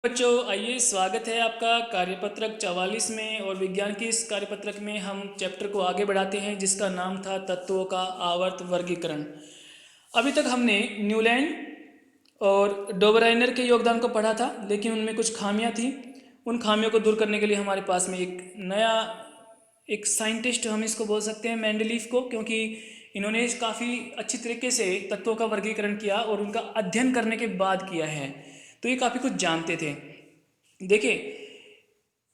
बच्चों, आइए स्वागत है आपका कार्यपत्रक 44 में। और विज्ञान की इस कार्यपत्रक में हम चैप्टर को आगे बढ़ाते हैं जिसका नाम था तत्वों का आवर्त वर्गीकरण। अभी तक हमने न्यूलैंड और डोबराइनर के योगदान को पढ़ा था, लेकिन उनमें कुछ खामियां थी। उन खामियों को दूर करने के लिए हमारे पास में एक साइंटिस्ट हम इसको बोल सकते हैं, मेंडलीफ को, क्योंकि इन्होंने काफ़ी अच्छी तरीके से तत्वों का वर्गीकरण किया और उनका अध्ययन करने के बाद किया है, तो ये काफ़ी कुछ जानते थे। देखिए,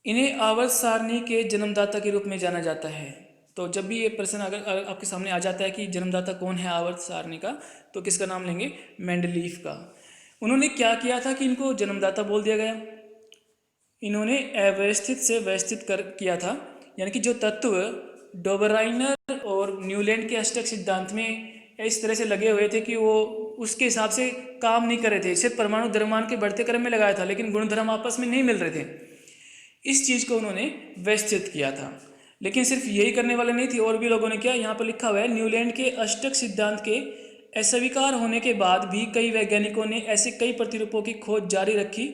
इन्हें आवर्त सारणी के जन्मदाता के रूप में जाना जाता है। तो जब भी ये प्रश्न अगर आपके सामने आ जाता है कि जन्मदाता कौन है आवर्त सारणी का, तो किसका नाम लेंगे? मेंडलीफ का। उन्होंने क्या किया था कि इनको जन्मदाता बोल दिया गया। इन्होंने अव्यवस्थित से व्यवस्थित कर किया था, यानी कि जो तत्व डोबराइनर और न्यूलैंड के अष्टक सिद्धांत में इस तरह से लगे हुए थे कि वो उसके हिसाब से काम नहीं कर रहे थे। सिर्फ परमाणु द्रव्यमान के बढ़ते क्रम में लगाया था, लेकिन गुणधर्म आपस में नहीं मिल रहे थे। इस चीज़ को उन्होंने व्यवस्थित किया था। लेकिन सिर्फ यही करने वाले नहीं थी, और भी लोगों ने किया। यहाँ पर लिखा हुआ है, न्यूलैंड के अष्टक सिद्धांत के अस्वीकार होने के बाद भी कई वैज्ञानिकों ने ऐसे कई प्रतिरूपों की खोज जारी रखी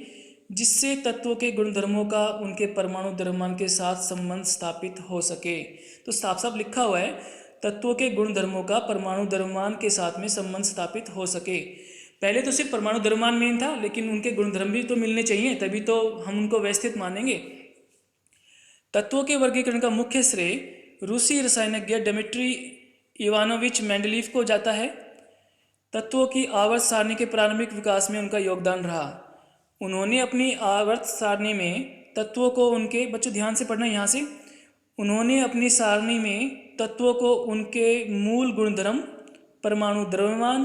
जिससे तत्वों के गुणधर्मों का उनके परमाणु द्रव्यमान के साथ संबंध स्थापित हो सके। तो साफ साफ लिखा हुआ है, तत्वों के गुणधर्मों का परमाणु द्रव्यमान के साथ में संबंध स्थापित हो सके। पहले तो सिर्फ परमाणु द्रव्यमान मेन था, लेकिन उनके गुणधर्म भी तो मिलने चाहिए, तभी तो हम उनको व्यवस्थित मानेंगे। तत्वों के वर्गीकरण का मुख्य श्रेय रूसी रसायनज्ञ डिमिट्री इवानोविच मेंडलीफ को जाता है। तत्वों की आवर्त सारणी के प्रारंभिक विकास में उनका योगदान रहा। उन्होंने अपनी आवर्त सारणी में तत्वों को उनके, बच्चों ध्यान से पढ़ना यहाँ से, उन्होंने अपनी सारणी में तत्वों को उनके मूल गुणधर्म, परमाणु द्रव्यमान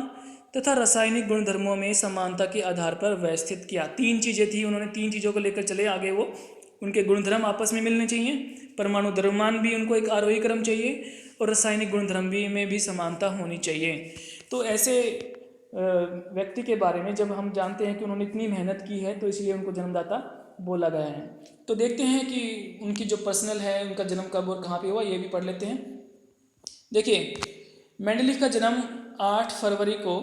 तथा रासायनिक गुणधर्मों में समानता के आधार पर व्यवस्थित किया। तीन चीज़ें थी, उन्होंने तीन चीज़ों को लेकर चले आगे। वो उनके गुणधर्म आपस में मिलने चाहिए, परमाणु द्रव्यमान भी उनको एक आरोही क्रम चाहिए, और रासायनिक गुणधर्म भी में भी समानता होनी चाहिए। तो ऐसे व्यक्ति के बारे में जब हम जानते हैं कि उन्होंने इतनी मेहनत की है, तो इसलिए उनको जन्मदाता बोला गया है। तो देखते हैं कि उनकी जो पर्सनल है, उनका जन्म कब और कहाँ पे हुआ, ये भी पढ़ लेते हैं। देखिए, मेंडलीफ का जन्म 8 फरवरी को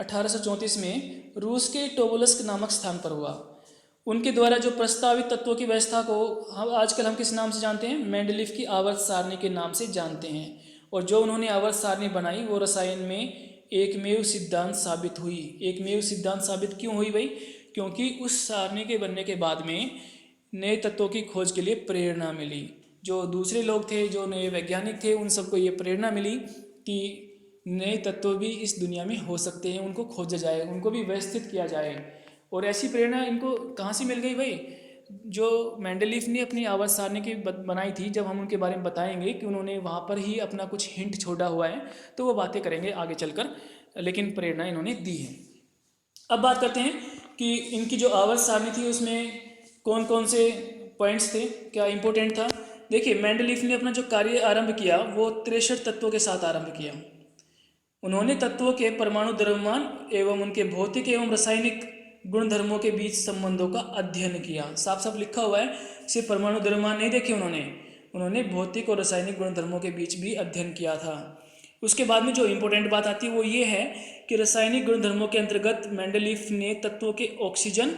1834 में रूस के टोबोलस्क नामक स्थान पर हुआ। उनके द्वारा जो प्रस्तावित तत्वों की व्यवस्था को हम किस नाम से जानते हैं? मेंडलीफ की आवर्त सारणी के नाम से जानते हैं। और जो उन्होंने आवर्त सारणी बनाई वो रसायन में एकमेव सिद्धांत साबित हुई। एकमेव सिद्धांत साबित क्यों हुई भाई? क्योंकि उस सारणी के बनने के बाद में नए तत्वों की खोज के लिए प्रेरणा मिली। जो दूसरे लोग थे, जो नए वैज्ञानिक थे, उन सबको ये प्रेरणा मिली कि नए तत्व भी इस दुनिया में हो सकते हैं, उनको खोजा जाए, उनको भी व्यवस्थित किया जाए। और ऐसी प्रेरणा इनको कहाँ से मिल गई भाई? जो मेंडलीफ ने अपनी आवर्त सारणी की बनाई थी, जब हम उनके बारे में बताएंगे कि उन्होंने वहाँ पर ही अपना कुछ हिंट छोड़ा हुआ है, तो वो बातें करेंगे आगे चलकर, लेकिन प्रेरणा इन्होंने दी है। अब बात करते हैं कि इनकी जो आवर्त सारणी थी उसमें कौन कौन से पॉइंट्स थे, क्या इंपॉर्टेंट था। देखिए, मेंडलीफ ने अपना जो कार्य आरंभ किया वो 63 तत्वों के साथ आरंभ किया। उन्होंने तत्वों के परमाणु द्रव्यमान एवं उनके भौतिक एवं रासायनिक गुणधर्मों के बीच संबंधों का अध्ययन किया। साफ साफ लिखा हुआ है, सिर्फ परमाणु द्रव्यमान नहीं देखे उन्होंने भौतिक और रासायनिक गुणधर्मों के बीच भी अध्ययन किया था। उसके बाद में जो इंपॉर्टेंट बात आती है वो ये है कि रासायनिक गुणधर्मों के अंतर्गत मेंडलीफ ने तत्वों के ऑक्सीजन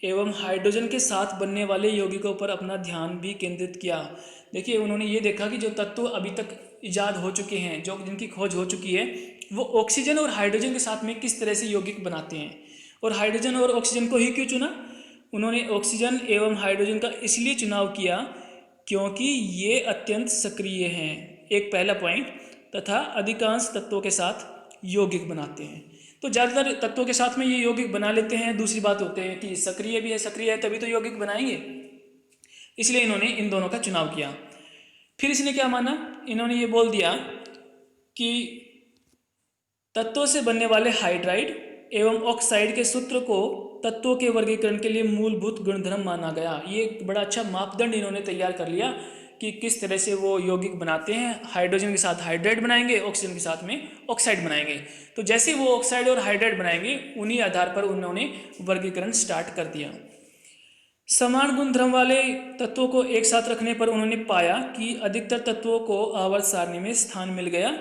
एवं हाइड्रोजन के साथ बनने वाले यौगिकों पर अपना ध्यान भी केंद्रित किया। देखिए, उन्होंने ये देखा कि जो तत्व अभी तक इजाद हो चुके हैं, जो जिनकी खोज हो चुकी है, वो ऑक्सीजन और हाइड्रोजन के साथ में किस तरह से यौगिक बनाते हैं। और हाइड्रोजन और ऑक्सीजन को ही क्यों चुना? उन्होंने ऑक्सीजन एवं हाइड्रोजन का इसलिए चुनाव किया क्योंकि ये अत्यंत सक्रिय हैं, एक पहला पॉइंट, तथा अधिकांश तत्वों के साथ यौगिक बनाते हैं। तो ज़्यादातर तत्वों के साथ में ये यौगिक बना लेते हैं। दूसरी बात होते हैं कि सक्रिय भी है, सक्रिय है तभी तो यौगिक बनाएंगे, इसलिए इन्होंने इन दोनों का चुनाव किया। फिर इसने क्या माना? इन्होंने ये बोल दिया कि तत्वों से बनने वाले हाइड्राइड एवं ऑक्साइड के सूत्र को तत्वों के वर्गीकरण के लिए मूलभूत गुणधर्म माना गया। ये एक बड़ा अच्छा मापदंड इन्होंने तैयार कर लिया कि किस तरह से वो यौगिक बनाते हैं। हाइड्रोजन के साथ हाइड्राइड बनाएंगे, ऑक्सीजन के साथ में ऑक्साइड बनाएंगे। तो जैसे वो ऑक्साइड और हाइड्राइड बनाएंगे, उन्हीं आधार पर उन्होंने वर्गीकरण स्टार्ट कर दिया। समान गुणधर्म वाले तत्वों को एक साथ रखने पर उन्होंने पाया कि अधिकतर तत्वों को आवर्त सारणी में स्थान मिल गया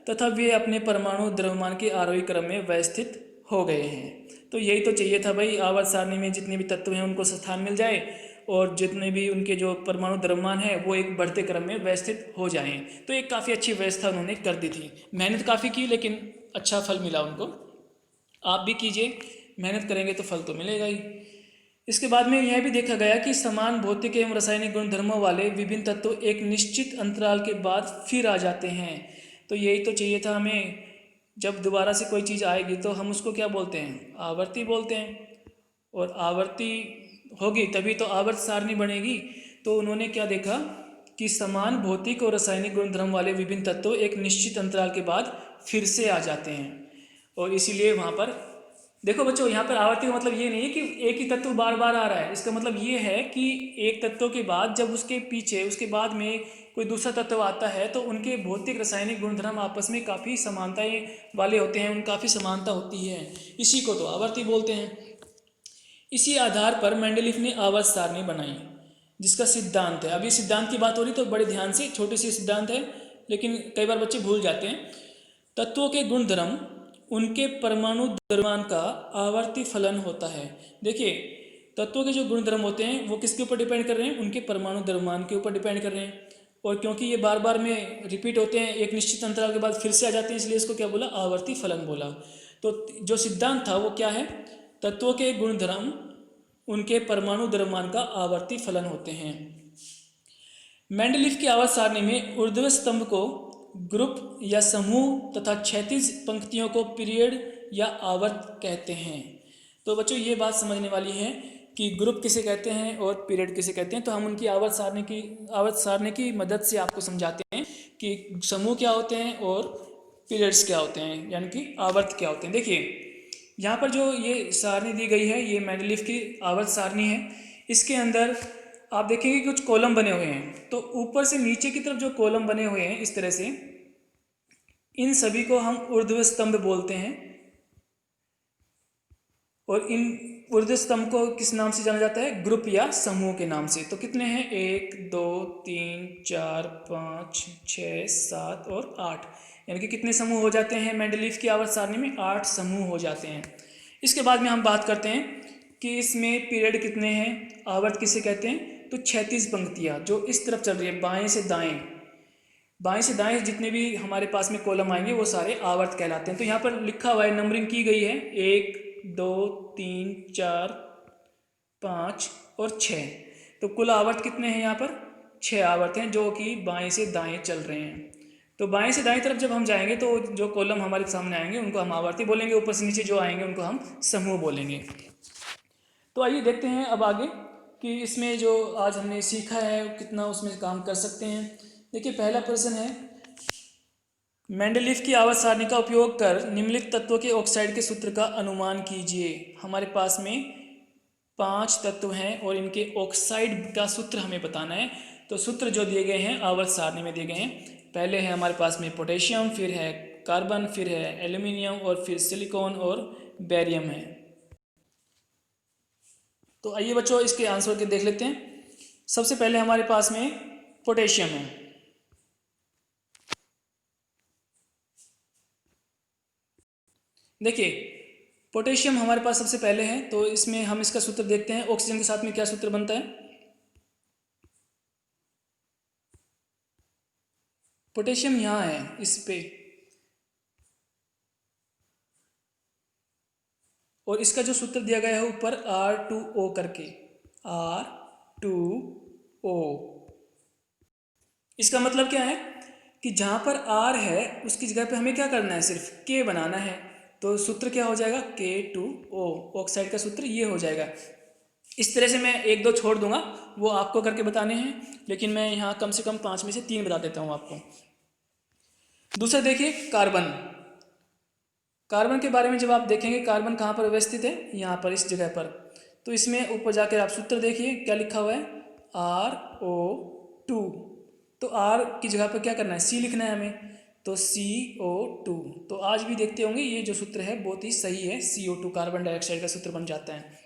तथा वे अपने परमाणु द्रव्यमान के आरोही क्रम में व्यवस्थित हो गए हैं। तो यही तो चाहिए था भाई, आवर्त सारणी में जितने भी तत्व हैं उनको स्थान मिल जाए और जितने भी उनके जो परमाणु द्रव्यमान है वो एक बढ़ते क्रम में व्यवस्थित हो जाएं। तो एक काफ़ी अच्छी व्यवस्था उन्होंने कर दी थी। मेहनत काफ़ी की लेकिन अच्छा फल मिला उनको। आप भी कीजिए, मेहनत करेंगे तो फल तो मिलेगा ही। इसके बाद में यह भी देखा गया कि समान भौतिक एवं रासायनिक गुणधर्मों वाले विभिन्न तत्व एक निश्चित अंतराल के बाद फिर आ जाते हैं। तो यही तो चाहिए था हमें, जब दोबारा से कोई चीज़ आएगी तो हम उसको क्या बोलते हैं, आवर्ती बोलते हैं। और आवर्ती होगी तभी तो आवर्त सारणी बनेगी। तो उन्होंने क्या देखा कि समान भौतिक और रासायनिक गुणधर्म वाले विभिन्न तत्व एक निश्चित अंतराल के बाद फिर से आ जाते हैं। और इसीलिए वहाँ पर देखो बच्चों, यहाँ पर आवर्ती का मतलब ये नहीं है कि एक ही तत्व बार बार आ रहा है। इसका मतलब ये है कि एक तत्व के बाद जब उसके पीछे उसके बाद में कोई दूसरा तत्व आता है तो उनके भौतिक रासायनिक गुणधर्म आपस में काफ़ी समानताएं वाले होते हैं, उन काफ़ी समानता होती है। इसी को तो आवर्ती बोलते हैं। इसी आधार पर मेंडलीफ ने आवर्त सारणी बनाई जिसका सिद्धांत है। अब ये सिद्धांत की बात हो रही तो बड़े ध्यान से, छोटे से सिद्धांत है लेकिन कई बार बच्चे भूल जाते हैं। तत्वों के गुणधर्म उनके परमाणु द्रव्यमान का आवर्ती फलन होता है। देखिए, तत्वों के जो गुणधर्म होते हैं वो किसके ऊपर डिपेंड कर रहे हैं, उनके परमाणु द्रव्यमान के ऊपर डिपेंड कर रहे हैं। और क्योंकि ये बार बार में रिपीट होते हैं, एक निश्चित अंतराल के बाद फिर से आ जाते हैं, इसलिए इसको क्या बोला, आवर्ती फलन बोला। तो जो सिद्धांत था वो क्या है, तत्वों के गुणधर्म उनके परमाणु द्रव्यमान का आवर्ती फलन होते हैं। मेंडलीफ की आवर्त सारणी में ऊर्ध्व स्तंभ को ग्रुप या समूह तथा क्षैतिज पंक्तियों को पीरियड या आवर्त कहते हैं। तो बच्चों ये बात समझने वाली है कि ग्रुप किसे कहते हैं और पीरियड किसे कहते हैं। तो हम उनकी आवर्त सारणी की मदद से आपको समझाते हैं कि समूह क्या होते हैं और पीरियड्स क्या होते हैं, यानी कि आवर्त क्या होते हैं। देखिए, यहाँ पर जो ये सारणी दी गई है ये मेंडलीफ की आवर्त सारणी है। इसके अंदर आप देखेंगे कुछ कॉलम बने हुए हैं। तो ऊपर से नीचे की तरफ जो कॉलम बने हुए हैं इस तरह से, इन सभी को हम ऊर्ध्व स्तंभ बोलते हैं। और इन ऊर्ध्व स्तंभ को किस नाम से जाना जाता है, ग्रुप या समूह के नाम से। तो कितने हैं, 1 2 3 4 5 6 7 और 8, यानी कि कितने समूह हो जाते हैं मेंडलीफ की आवर्त सारणी में, 8 समूह हो जाते हैं। इसके बाद में हम बात करते हैं कि इसमें पीरियड कितने हैं, आवर्त किसे कहते हैं। तो क्षैतिज पंक्तियाँ जो इस तरफ चल रही है, बाएं से दाएं जितने भी हमारे पास में कॉलम आएंगे वो सारे आवर्त कहलाते हैं। तो यहाँ पर लिखा हुआ है, नंबरिंग की गई है, 1 2 3 4 5 और 6। तो कुल आवर्त कितने हैं यहाँ पर, 6 आवर्त हैं जो कि बाएं से दाएं चल रहे हैं। तो बाएं से दाएं तरफ जब हम जाएंगे तो जो कॉलम हमारे सामने आएंगे उनको हम आवर्ती बोलेंगे, ऊपर से नीचे जो आएंगे उनको हम समूह बोलेंगे। तो आइए देखते हैं अब आगे कि इसमें जो आज हमने सीखा है कितना उसमें काम कर सकते हैं। देखिए, पहला प्रश्न है, मेंडलीफ की आवर्त सारणी का उपयोग कर निम्नलिखित तत्वों के ऑक्साइड के सूत्र का अनुमान कीजिए। हमारे पास में 5 तत्व हैं और इनके ऑक्साइड का सूत्र हमें बताना है। तो सूत्र जो दिए गए हैं आवर्त सारणी में दिए गए हैं, पहले है हमारे पास में पोटेशियम, फिर है कार्बन, फिर है एल्यूमिनियम और फिर सिलिकॉन और बेरियम है। तो आइए बच्चों इसके आंसर के देख लेते हैं। सबसे पहले हमारे पास में पोटेशियम है। देखिए, पोटेशियम हमारे पास सबसे पहले है, तो इसमें हम इसका सूत्र देखते हैं। ऑक्सीजन के साथ में क्या सूत्र बनता है, पोटेशियम यहाँ है इस पे, और इसका जो सूत्र दिया गया है ऊपर R2O करके, R2O। इसका मतलब क्या है कि जहाँ पर R है उसकी जगह पे हमें क्या करना है, सिर्फ K बनाना है। तो सूत्र क्या हो जाएगा, K2O, ऑक्साइड का सूत्र ये हो जाएगा। इस तरह से मैं 1 2 छोड़ दूंगा, वो आपको करके बताने हैं, लेकिन मैं यहाँ कम से कम 5 में से 3 बता देता हूँ आपको। दूसरा देखिए कार्बन। कार्बन के बारे में जब आप देखेंगे, कार्बन कहाँ पर व्यवस्थित है, यहाँ पर इस जगह पर। तो इसमें ऊपर जाकर आप सूत्र देखिए क्या लिखा हुआ है, RO2। तो R की जगह पर क्या करना है, C लिखना है हमें, तो CO2। तो आज भी देखते होंगे ये जो सूत्र है बहुत ही सही है, CO2 कार्बन डाइऑक्साइड का सूत्र बन जाता है।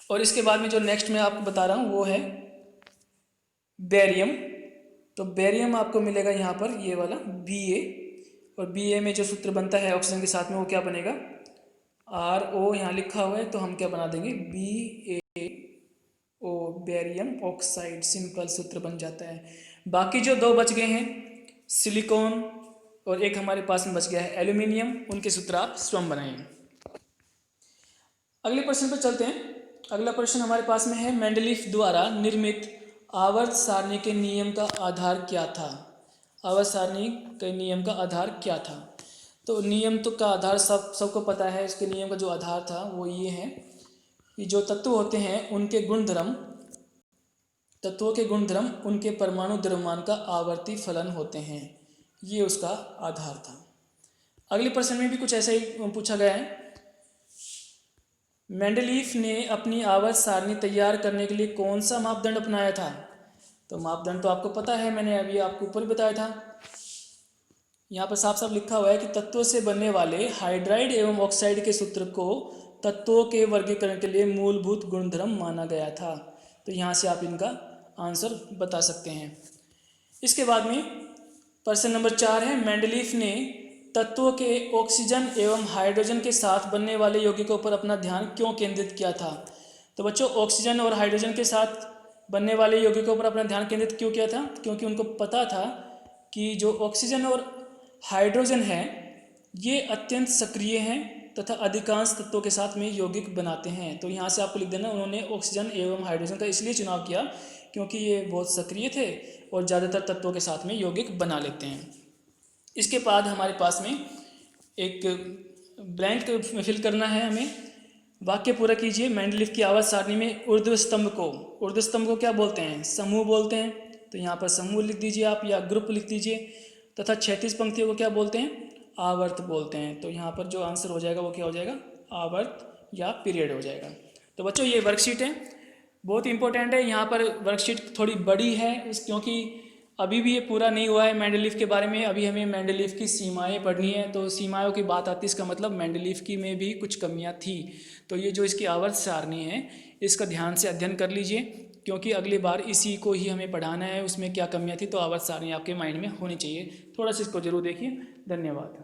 और इसके बाद में जो नेक्स्ट मैं आपको बता रहा हूँ वो है बेरियम। तो बेरियम आपको मिलेगा यहाँ पर ये वाला Ba, और Ba में जो सूत्र बनता है ऑक्सीजन के साथ में वो क्या बनेगा, RO यहाँ लिखा हुआ है तो हम क्या बना देंगे, BaO, बेरियम ऑक्साइड, सिंपल सूत्र बन जाता है। बाकी जो दो बच गए हैं, सिलिकॉन और एक हमारे पास में बच गया है एल्यूमिनियम, उनके सूत्र आप स्वयं बनाएं। अगले प्रश्न पर चलते हैं। अगला प्रश्न हमारे पास में है, मेंडलीफ द्वारा निर्मित आवर्त सारणी के नियम का आधार क्या था। आवर्त सारणी के नियम का आधार क्या था। तो नियम तो का आधार सबको पता है। इसके नियम का जो आधार था वो ये है कि जो तत्व होते हैं उनके गुणधर्म, तत्वों के गुणधर्म उनके परमाणु द्रव्यमान का आवर्ती फलन होते हैं, ये उसका आधार था। अगले प्रश्न में भी कुछ ऐसा ही पूछा गया है। मेंडलीफ ने अपनी आवर्त सारणी तैयार करने के लिए कौन सा मापदंड अपनाया था। तो मापदंड तो आपको पता है, मैंने अभी आपको ऊपर बताया था। यहाँ पर साफ साफ लिखा हुआ है कि तत्वों से बनने वाले हाइड्राइड एवं ऑक्साइड के सूत्र को तत्वों के वर्गीकरण के लिए मूलभूत गुणधर्म माना गया था। तो यहाँ से आप इनका आंसर बता सकते हैं। इसके बाद में प्रश्न नंबर 4 है, मेंडलीफ ने तत्वों के ऑक्सीजन एवं हाइड्रोजन के साथ बनने वाले यौगिकों पर अपना ध्यान क्यों केंद्रित किया था। तो बच्चों, ऑक्सीजन और हाइड्रोजन के साथ बनने वाले यौगिकों पर अपना ध्यान केंद्रित क्यों किया था, क्योंकि उनको पता था कि जो ऑक्सीजन और हाइड्रोजन है ये अत्यंत सक्रिय हैं तथा अधिकांश तत्वों के साथ में यौगिक बनाते हैं। तो यहाँ से आपको लिख देना, उन्होंने ऑक्सीजन एवं हाइड्रोजन का इसलिए चुनाव किया क्योंकि ये बहुत सक्रिय थे और ज़्यादातर तत्वों के साथ में यौगिक बना लेते हैं। इसके बाद हमारे पास में एक ब्लैंक फिल करना है हमें। वाक्य पूरा कीजिए। मेंडलीफ की आवर्त सारणी में ऊर्ध्व स्तंभ को क्या बोलते हैं, समूह बोलते हैं। तो यहाँ पर समूह लिख दीजिए आप या ग्रुप लिख दीजिए। तथा क्षैतिज पंक्तियों को क्या बोलते हैं, आवर्त बोलते हैं। तो यहाँ पर जो आंसर हो जाएगा वो क्या हो जाएगा, आवर्त या पीरियड हो जाएगा। तो बच्चों ये वर्कशीट है, बहुत इंपॉर्टेंट है। यहाँ पर वर्कशीट थोड़ी बड़ी है क्योंकि अभी भी ये पूरा नहीं हुआ है मेंडलीफ के बारे में। अभी हमें मेंडलीफ की सीमाएं पढ़नी है। तो सीमाओं की बात आती है, इसका मतलब मेंडलीफ की में भी कुछ कमियां थी। तो ये जो इसकी आवर्त सारणी है इसका ध्यान से अध्ययन कर लीजिए, क्योंकि अगली बार इसी को ही हमें पढ़ाना है, उसमें क्या कमियां थी। तो आवर्त सारणी आपके माइंड में होनी चाहिए। थोड़ा सा इसको जरूर देखिए। धन्यवाद।